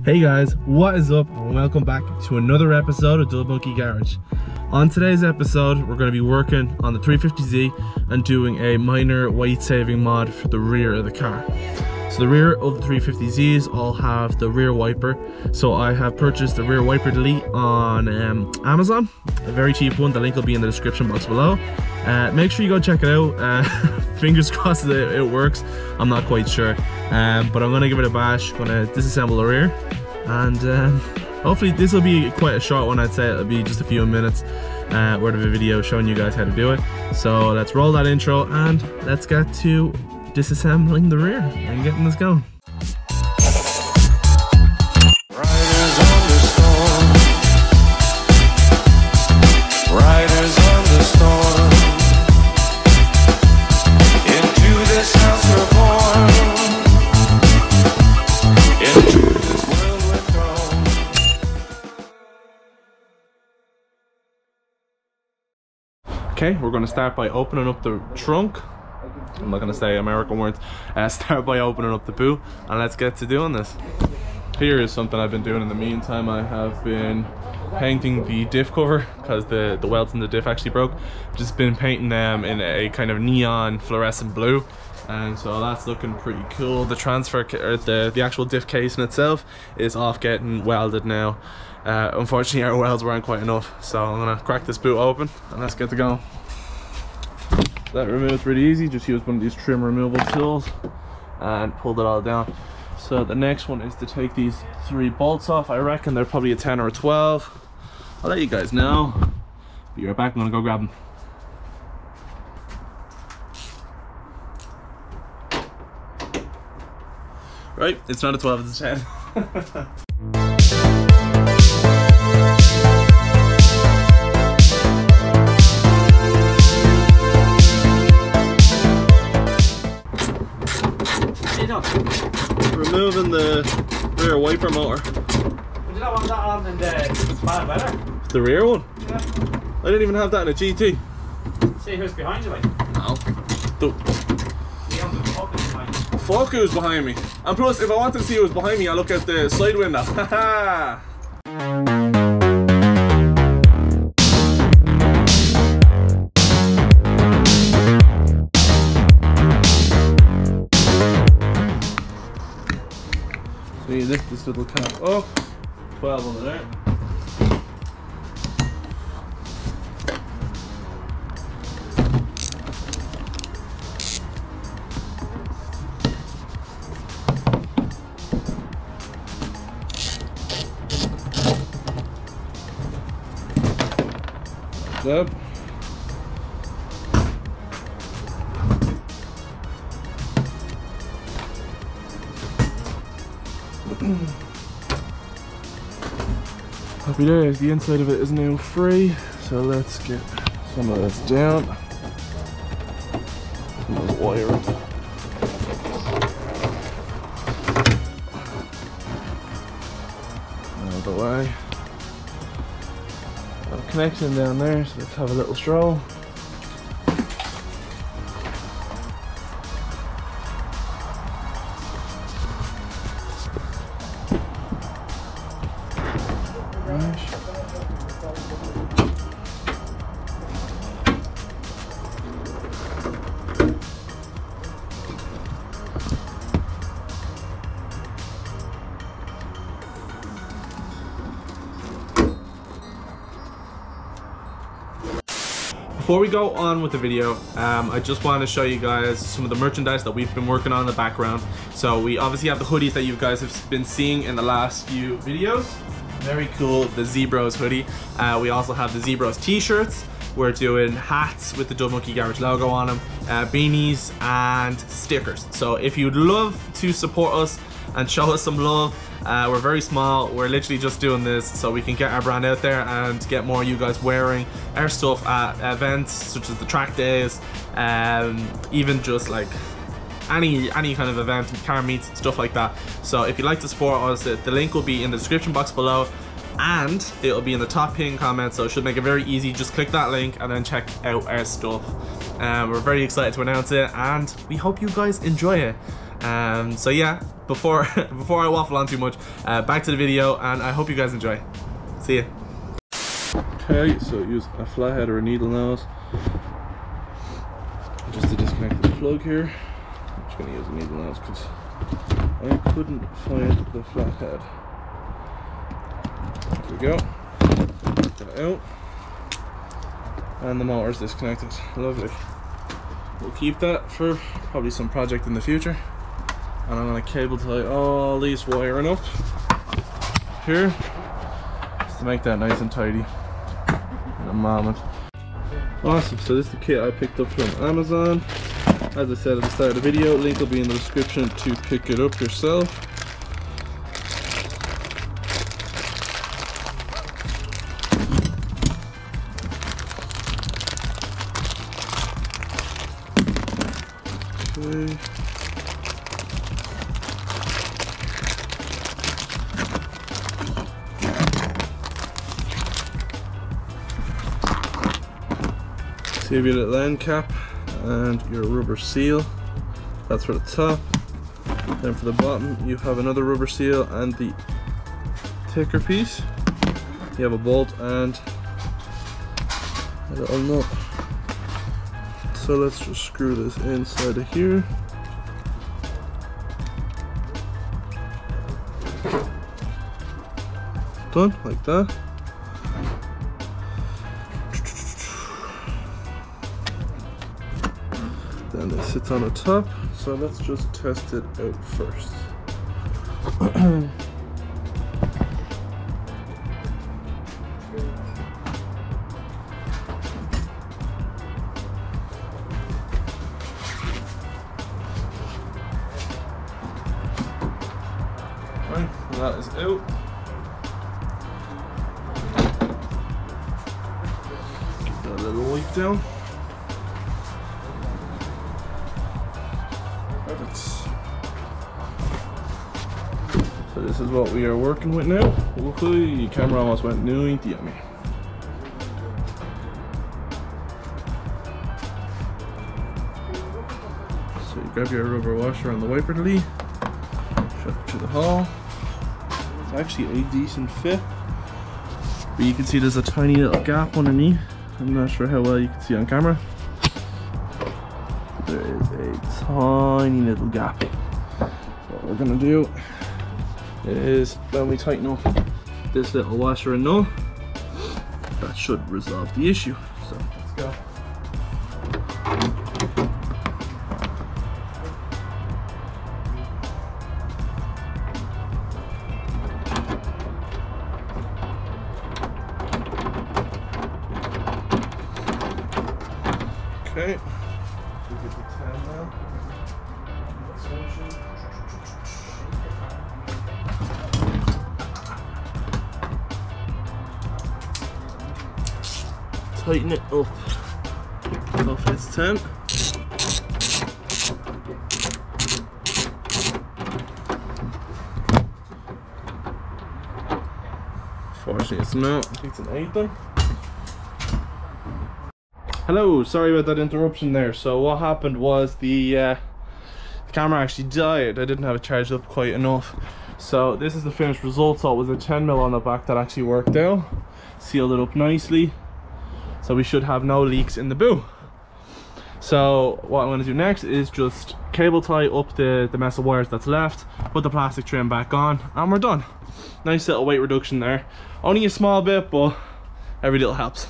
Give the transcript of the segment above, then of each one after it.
Hey guys, what is up and welcome back to another episode of Dub Monkey Garage. On today's episode, we're going to be working on the 350Z and doing a minor weight saving mod for the rear of the car. So the rear of the 350Zs all have the rear wiper. So I have purchased the rear wiper delete on Amazon, a very cheap one. The link will be in the description box below. Make sure you go check it out. Fingers crossed that it works. I'm not quite sure, but I'm gonna give it a bash. Gonna disassemble the rear, and hopefully this will be quite a short one. I'd say it'll be just a few minutes worth of a video showing you guys how to do it. So let's roll that intro and let's get to disassembling the rear and getting this going. Okay, we're going to start by opening up the trunk. I'm not going to say American words. Start by opening up the boot and let's get to doing this. Here is something I've been doing in the meantime. I have been painting the diff cover because the welds in the diff actually broke. Just been painting them in a kind of neon fluorescent blue, and so that's looking pretty cool. The transfer or the actual diff case in itself is off getting welded now. Unfortunately our welds weren't quite enough, so I'm gonna crack this boot open and let's get to go. That removes pretty easy. Just use one of these trim removal tools and pulled it all down. So the next one is to take these 3 bolts off. I reckon they're probably a 10 or a 12. I'll let you guys know. Be right back. I'm gonna go grab them. Right, it's not a 12, it's a 10. Removing the rear wiper motor. Would you not want that on in the bad weather? The rear one? Yeah. I didn't even have that in a GT. See who's behind you, like? No. Fuck who's behind me. And plus, if I wanted to see who was behind me, I look at the side window. Haha. So you lift this little cap up, 12 under there. Up. Happy days, the inside of it is now free, so let's get some of this down. Some of the wire. Out of the way. Got a connection down there, so let's have a little stroll. Before we go on with the video, I just want to show you guys some of the merchandise that we've been working on in the background. So we obviously have the hoodies that you guys have been seeing in the last few videos. Very cool, the Zebros hoodie. We also have the Zebros t-shirts. We're doing hats with the Dub Monkey Garage logo on them, beanies and stickers. So if you'd love to support us and show us some love, we're very small. We're literally just doing this so we can get our brand out there and get more of you guys wearing our stuff at events such as the track days, even just like any kind of event, car meets, stuff like that. So if you'd like to support us, the link will be in the description box below and it'll be in the top pinned comment, so it should make it very easy. Just click that link and then check out our stuff. We're very excited to announce it and we hope you guys enjoy it. So yeah, before I waffle on too much, back to the video, and I hope you guys enjoy. See ya. Okay, so use a flathead or a needle nose just to disconnect the plug here. I'm just going to use a needle nose because I couldn't find the flathead. There we go. Get it out. And the motor's disconnected. Lovely. We'll keep that for probably some project in the future. And I'm going to cable tie all these wiring up here just to make that nice and tidy in a moment. Awesome, so this is the kit I picked up from Amazon. As I said at the start of the video, link will be in the description to pick it up yourself. Okay. So you have your little end cap and your rubber seal. That's for the top. Then for the bottom you have another rubber seal and the thicker piece. You have a bolt and a little nut. So let's just screw this inside of here. Done, like that. Then it sits on the top, so let's just test it out first. Right, that is out. Get that little light down. Perfect. So this is what we are working with now. Woohoo, camera almost went 90 at me. So you grab your rubber washer on the wiper lead, shove it through the hole. It's actually a decent fit, but you can see there's a tiny little gap underneath. I'm not sure how well you can see on camera. There is a tiny little gap. So what we're gonna do is when we tighten up this little washer and nut, that should resolve the issue. So let's go. Okay. We'll get the 10 now. Tighten it up. Off its 10. Fortunately it's not. I think it's an 8 then. Hello, sorry about that interruption there. So what happened was the camera actually died. I didn't have it charged up quite enough. So this is the finished result. So it was a 10mm on the back that actually worked out. Sealed it up nicely. So we should have no leaks in the boot. So what I'm going to do next is just cable tie up the mess of wires that's left, put the plastic trim back on, and we're done. Nice little weight reduction there. Only a small bit, but every little helps.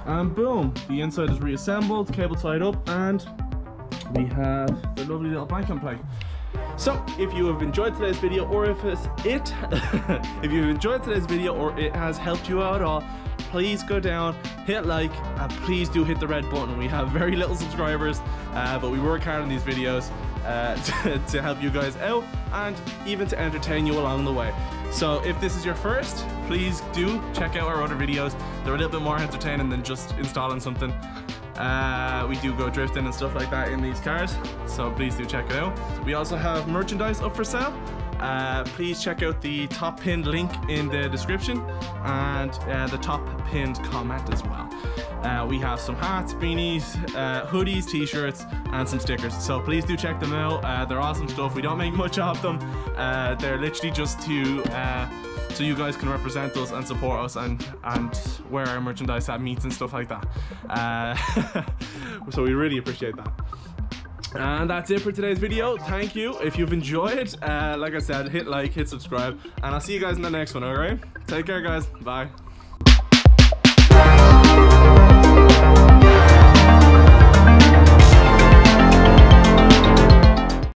And boom, the inside is reassembled, cable tied up, and we have the lovely little bike and play. So if you have enjoyed today's video, or if you've enjoyed today's video or it has helped you out at all, please go down, hit like, and please do hit the red button. We have very little subscribers, but we work hard on these videos to help you guys out and even to entertain you along the way. So if this is your first, please do check out our other videos. They're a little bit more entertaining than just installing something. We do go drifting and stuff like that in these cars, so please do check it out. We also have merchandise up for sale. please check out the top pinned link in the description and the top pinned comment as well. We have some hats, beanies, hoodies, t-shirts, and some stickers. So please do check them out. They're awesome stuff. We don't make much of them. They're literally just to so you guys can represent us and support us and wear our merchandise at meets and stuff like that. So we really appreciate that. And that's it for today's video. Thank you. If you've enjoyed, like I said, hit like, hit subscribe, and I'll see you guys in the next one, alright? Take care, guys. Bye.